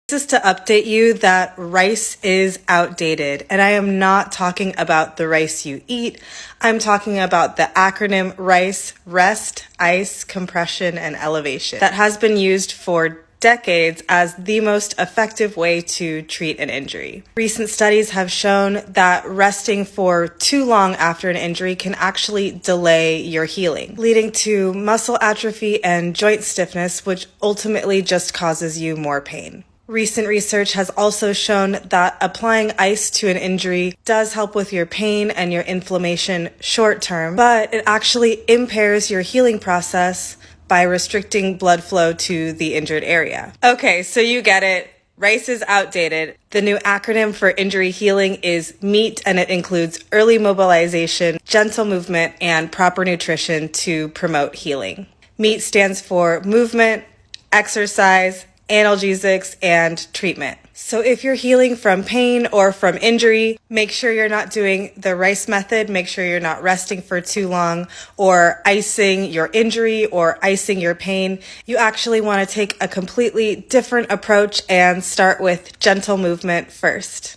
This is to update you that rice is outdated, and I am not talking about the rice you eat. I'm talking about the acronym RICE: rest, ice, compression, and elevation, that has been used for decades as the most effective way to treat an injury. Recent studies have shown that resting for too long after an injury can actually delay your healing, leading to muscle atrophy and joint stiffness, which ultimately just causes you more pain. Recent research has also shown that applying ice to an injury does help with your pain and your inflammation short term, but it actually impairs your healing process by restricting blood flow to the injured area. Okay, so you get it. RICE is outdated. The new acronym for injury healing is MEAT, and it includes early mobilization, gentle movement, and proper nutrition to promote healing. MEAT stands for movement, exercise, analgesics, and treatment. So if you're healing from pain or from injury, make sure you're not doing the RICE method. Make sure you're not resting for too long or icing your injury or icing your pain. You actually want to take a completely different approach and start with gentle movement first.